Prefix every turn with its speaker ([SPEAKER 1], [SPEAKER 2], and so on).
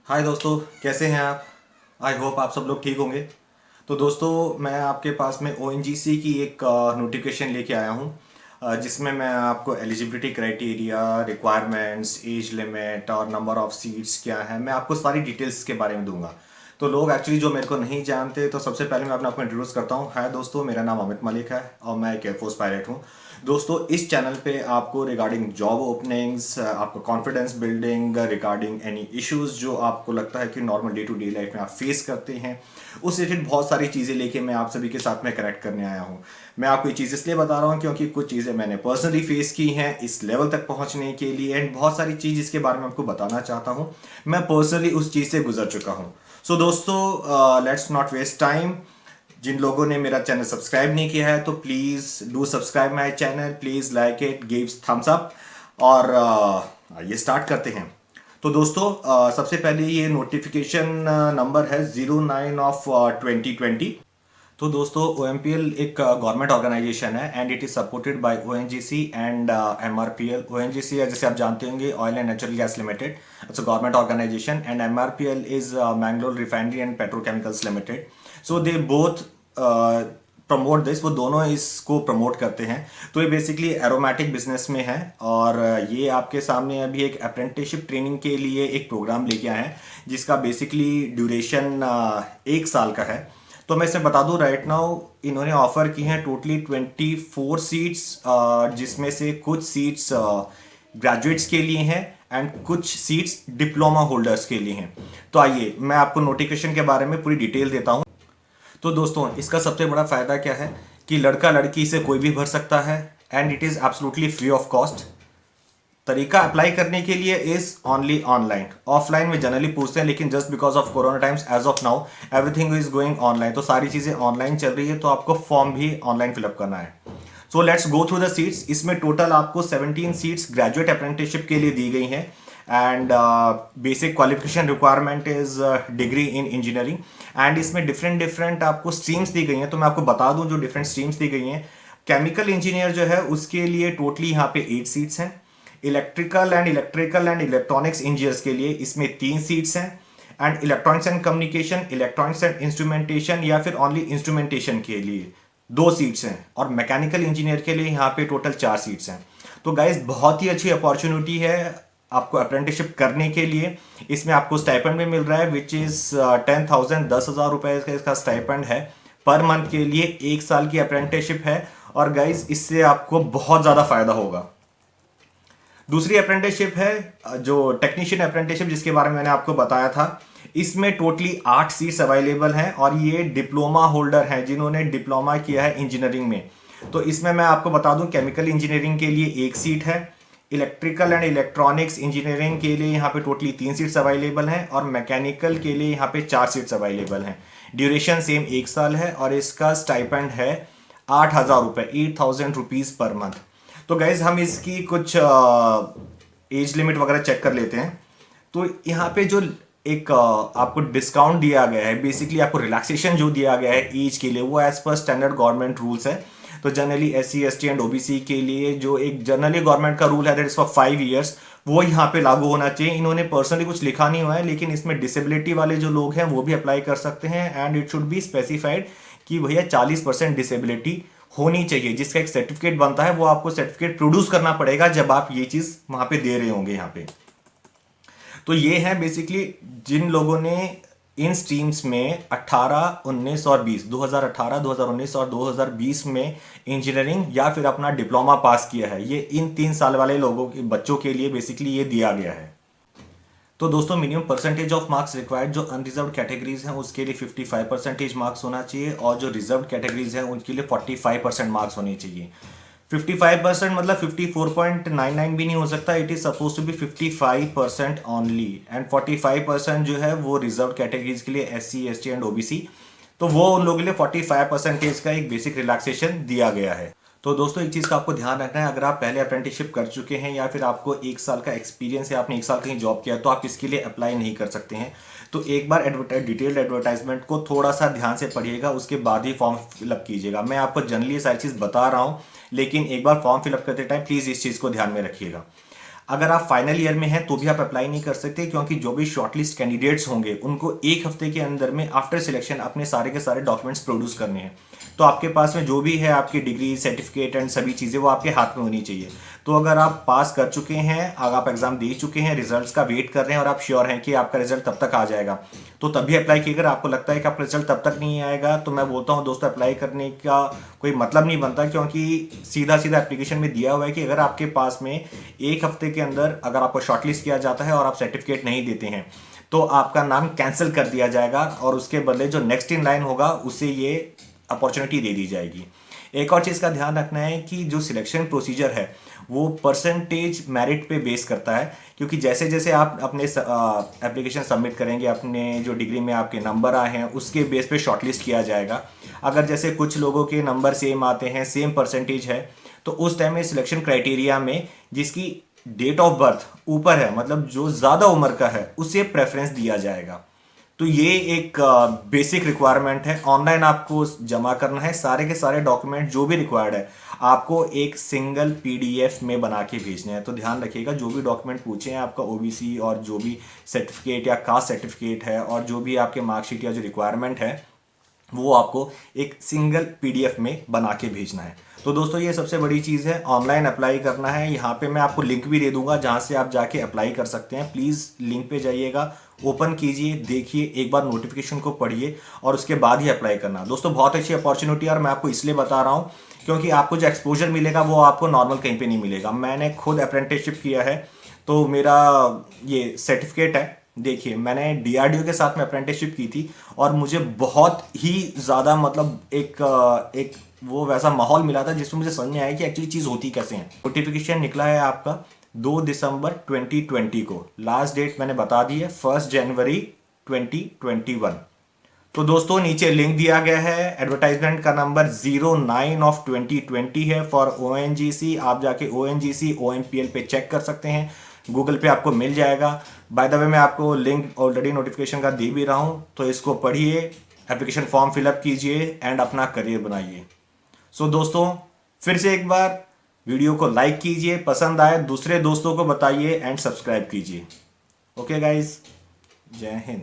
[SPEAKER 1] हाय दोस्तों, कैसे हैं आप। आई होप आप सब लोग ठीक होंगे। तो दोस्तों, मैं आपके पास में ओ की एक नोटिफिकेशन लेके आया हूँ, जिसमें मैं आपको eligibility criteria, requirements, age limit और नंबर ऑफ सीट्स क्या है, मैं आपको सारी डिटेल्स के बारे में दूंगा। तो लोग एक्चुअली जो मेरे को नहीं जानते, तो सबसे पहले मैं अपने आपको इंट्रोड्यूस करता हूँ। हाय दोस्तों, मेरा नाम अमित मलिक है और मैं एक एयरफोर्स पायलट हूँ। दोस्तों, इस चैनल पे आपको रिगार्डिंग जॉब ओपनिंग्स, आपको confidence building, regarding any issues जो आपको लगता है कि normal day to day life में आप फेस करते हैं, उस रिलेटेड बहुत सारी चीज़ें लेके मैं आप सभी के साथ में कनेक्ट करने आया हूँ। मैं आपको ये चीज़ इसलिए बता रहा हूँ क्योंकि कुछ चीज़ें मैंने पर्सनली फेस की हैं इस लेवल तक पहुँचने के लिए, एंड बहुत सारी चीज़ इसके बारे में आपको बताना चाहता हूँ। मैं पर्सनली उस चीज़ से गुजर चुका हूँ। सो दोस्तों, लेट्स नॉट वेस्ट टाइम। जिन लोगों ने मेरा चैनल सब्सक्राइब नहीं किया है तो please do subscribe my channel, please like it, gives thumbs up. और ये स्टार्ट करते हैं। तो दोस्तों, सबसे पहले ये नोटिफिकेशन नंबर है 09/2020। तो दोस्तों, ओ एक गवर्नमेंट ऑर्गेनाइजेशन है and it is supported by ONGC and MRPL। ONGC है, जैसे आप जानते होंगे, oil and natural gas limited, it's a government organization, and MRPL is Mangalore refinery and petrochemicals limited. So they both promote this, वो दोनों इसको promote करते हैं। तो ये बेसिकली एरोमेटिक बिजनेस में है, और ये आपके सामने अभी एक अप्रेंटिसशिप ट्रेनिंग के लिए एक प्रोग्राम लेके आए हैं, जिसका बेसिकली ड्यूरेशन 1 साल का है। तो मैं इसमें बता दूं, राइट नाउ इन्होंने ऑफर की हैं टोटली 24 सीट्स, जिसमें से कुछ सीट्स ग्रेजुएट्स के लिए हैं एंड कुछ सीट्स डिप्लोमा होल्डर्स के लिए हैं। तो आइए मैं आपको नोटिफिकेशन के बारे में पूरी डिटेल देता हूं। तो दोस्तों, इसका सबसे बड़ा फायदा क्या है कि लड़का लड़की इसे कोई भी भर सकता है and it is absolutely free of cost. तरीका अप्लाई करने के लिए इज ओनली ऑनलाइन। ऑफलाइन में जनरली पूछते हैं, लेकिन just because of corona times as of now everything is going online, तो सारी चीजें ऑनलाइन चल रही है, तो आपको फॉर्म भी ऑनलाइन फिलअप करना है। So let's go through the seats. इसमें टोटल आपको 17 सीट्स ग्रेजुएट अप्रेंटिसशिप के लिए दी गई हैं, and basic qualification requirement is degree in engineering. And इसमें डिफरेंट डिफरेंट आपको स्ट्रीम्स दी गई हैं, तो मैं आपको बता दूं जो डिफरेंट स्ट्रीम्स दी गई हैं। केमिकल इंजीनियर जो है उसके लिए टोटली यहाँ पे 8 सीट्स हैं। इलेक्ट्रिकल एंड इलेक्ट्रॉनिक्स इंजीनियर्स के लिए इसमें 3 सीट्स हैं। And electronics and communication, electronics and instrumentation या फिर ओनली इंस्ट्रूमेंटेशन के लिए 2 सीट्स हैं। और मैकेनिकल इंजीनियर के लिए यहाँ पे टोटल 4 सीट्स हैं। तो गाइज, बहुत ही अच्छी अपॉर्चुनिटी है आपको अप्रेंटिसशिप करने के लिए। इसमें आपको स्टाइपेंड भी मिल रहा है, विच इज 10,000, 10,000 रुपए का इसका स्टाइपेंड है पर मंथ के लिए। 1 साल की अप्रेंटिसशिप है, और गाइज इससे आपको बहुत ज़्यादा फायदा होगा। दूसरी अप्रेंटिसशिप है जो टेक्नीशियन अप्रेंटिसशिप, जिसके बारे में मैंने आपको बताया था। इसमें टोटली 8 सीट्स अवेलेबल हैं, और ये डिप्लोमा होल्डर हैं जिन्होंने डिप्लोमा किया है इंजीनियरिंग में। तो इसमें मैं आपको बता दूं, केमिकल इंजीनियरिंग के लिए 1 सीट है। इलेक्ट्रिकल एंड इलेक्ट्रॉनिक्स इंजीनियरिंग के लिए यहाँ पे टोटली 3 सीट्स अवेलेबल हैं, और मैकेनिकल के लिए यहाँ पे 4 सीट्स अवेलेबल हैं। ड्यूरेशन सेम 1 साल है, और इसका स्टाइपेंड है 8,000 रुपये, 8,000 रुपीज़ पर मंथ। तो गाइज, हम इसकी कुछ एज लिमिट वगैरह चेक कर लेते हैं। तो यहाँ पे जो एक आपको डिस्काउंट दिया गया है, बेसिकली आपको रिलैक्सेशन जो दिया गया है एज के लिए, वो as per standard government rules है। तो generally SC ST and OBC के लिए जो एक जनरली गवर्नमेंट का रूल है, दैट इज फॉर 5 ईयर्स, वो यहाँ पे लागू होना चाहिए। इन्होंने पर्सनली कुछ लिखा नहीं हुआ है, लेकिन इसमें डिसेबिलिटी वाले जो लोग हैं वो भी अप्लाई कर सकते हैं, and it should be specified कि भैया 40% डिसेबिलिटी होनी चाहिए। जिसका एक सर्टिफिकेट बनता है, वो आपको सर्टिफिकेट प्रोड्यूस करना पड़ेगा जब आप ये चीज वहां पे दे रहे होंगे यहाँ पे। तो ये है बेसिकली जिन लोगों ने इन स्ट्रीम्स में 18, 19 और 20, 2018, 2019 और 2020 में इंजीनियरिंग या फिर अपना डिप्लोमा पास किया है। ये इन 3 साल वाले लोगों के बच्चों के लिए बेसिकली ये दिया गया है। तो दोस्तों, minimum percentage of marks required जो अनरिजर्व कैटेगरीज हैं उसके लिए 55% मार्क्स होना चाहिए, और जो रिजर्व कैटेगरीज हैं उनके लिए 45% मार्क्स होने चाहिए। 55% मतलब 54.99 भी नहीं हो सकता, it is suppose to be 55% only. And 45% जो है वो रिजर्व कैटेगरीज के लिए, SC ST एंड OBC, तो वो उन लोगों के लिए 45% का एक बेसिक रिलैक्सेशन दिया गया है। तो दोस्तों, एक चीज़ का आपको ध्यान रखना है, अगर आप पहले अप्रेंटिसशिप कर चुके हैं या फिर आपको 1 साल का एक्सपीरियंस है, आपने 1 साल कहीं जॉब किया, तो आप इसके लिए अप्लाई नहीं कर सकते हैं। तो एक बार डिटेल्ड एडवर्टाइजमेंट को थोड़ा सा ध्यान से पढ़िएगा, उसके बाद ही फॉर्म फिलअप कीजिएगा। मैं आपको जनरली सारी चीज़ बता रहा हूँ, लेकिन एक बार फॉर्म फिलअप करते टाइम प्लीज़ इस चीज़ को ध्यान में रखिएगा। अगर आप फाइनल ईयर में हैं तो भी आप अप्लाई नहीं कर सकते, क्योंकि जो भी शॉर्टलिस्ट कैंडिडेट्स होंगे उनको 1 हफ्ते के अंदर में आफ्टर सिलेक्शन अपने सारे के सारे डॉक्यूमेंट्स प्रोड्यूस करने हैं। तो आपके पास में जो भी है आपकी डिग्री, सर्टिफिकेट एंड सभी चीज़ें वो आपके हाथ में होनी चाहिए। तो अगर आप पास कर चुके हैं, अगर आप एग्जाम दे चुके हैं, रिजल्ट्स का वेट कर रहे हैं और आप श्योर हैं कि आपका रिजल्ट तब तक आ जाएगा, तो तभी अप्लाई कीजिए। अगर आपको लगता है कि आपका रिजल्ट तब तक नहीं आएगा तो मैं बोलता हूँ दोस्तों, अप्लाई करने का कोई मतलब नहीं बनता, क्योंकि सीधा सीधा एप्लीकेशन में दिया हुआ है कि अगर आपके पास में 1 हफ्ते के अंदर अगर आपको शॉर्टलिस्ट किया जाता है और आप सर्टिफिकेट नहीं देते हैं तो आपका नाम कैंसिल कर दिया जाएगा और उसके बदले जो नेक्स्ट इन लाइन होगा उसे ये अपॉर्चुनिटी दे दी जाएगी। एक और चीज़ का ध्यान रखना है कि जो सिलेक्शन प्रोसीजर है वो परसेंटेज मेरिट पे बेस करता है, क्योंकि जैसे जैसे आप अपने एप्लीकेशन सबमिट करेंगे, अपने जो डिग्री में आपके नंबर आए हैं उसके बेस पे शॉर्टलिस्ट किया जाएगा। अगर जैसे कुछ लोगों के नंबर सेम आते हैं, सेम परसेंटेज है, तो उस टाइम में सिलेक्शन क्राइटेरिया में जिसकी डेट ऑफ बर्थ ऊपर है, मतलब जो ज़्यादा उम्र का है, उसे प्रेफरेंस दिया जाएगा। तो ये एक बेसिक रिक्वायरमेंट है। ऑनलाइन आपको जमा करना है सारे के सारे डॉक्यूमेंट जो भी रिक्वायर्ड है, आपको एक सिंगल पीडीएफ में बना के भेजने हैं। तो ध्यान रखिएगा, जो भी डॉक्यूमेंट पूछे हैं आपका ओबीसी और जो भी सर्टिफिकेट या कास्ट सर्टिफिकेट है और जो भी आपके मार्कशीट या जो रिक्वायरमेंट है वो आपको एक सिंगल पीडीएफ में बना के भेजना है। तो दोस्तों ये सबसे बड़ी चीज़ है, ऑनलाइन अप्लाई करना है। यहाँ पे मैं आपको लिंक भी दे दूंगा जहाँ से आप जाके अप्लाई कर सकते हैं। प्लीज़ लिंक पे जाइएगा, ओपन कीजिए, देखिए, एक बार नोटिफिकेशन को पढ़िए और उसके बाद ही अप्लाई करना। दोस्तों बहुत अच्छी अपॉर्चुनिटी है और मैं आपको इसलिए बता रहा हूँ क्योंकि आपको जो एक्सपोजर मिलेगा वो आपको नॉर्मल कहीं पे नहीं मिलेगा। मैंने खुद अप्रेंटिसशिप किया है तो मेरा ये सर्टिफिकेट है। देखिए, मैंने डीआरडीओ के साथ में अप्रेंटिसशिप की थी और मुझे बहुत ही ज़्यादा मतलब एक वो वैसा माहौल मिला था जिसमें मुझे समझ में आया कि एक्चुअली चीज़ होती कैसे है। नोटिफिकेशन निकला है आपका 2 दिसंबर 2020 को। लास्ट डेट मैंने बता दी है 1 जनवरी 2021। तो दोस्तों नीचे लिंक दिया गया है, एडवर्टाइजमेंट का नंबर 09/2020 है फॉर ओएनजीसी। आप जाके ओएनजीसी ओएमपीएल पे चेक कर सकते हैं, गूगल पे आपको मिल जाएगा। बाय द वे मैं आपको लिंक ऑलरेडी नोटिफिकेशन का दे भी रहा हूं, तो इसको पढ़िए, एप्लीकेशन फॉर्म फिलअप कीजिए एंड अपना करियर बनाइए। सो दोस्तों फिर से एक बार वीडियो को लाइक कीजिए, पसंद आए दूसरे दोस्तों को बताइए एंड सब्सक्राइब कीजिए। ओके गाइज, जय हिंद।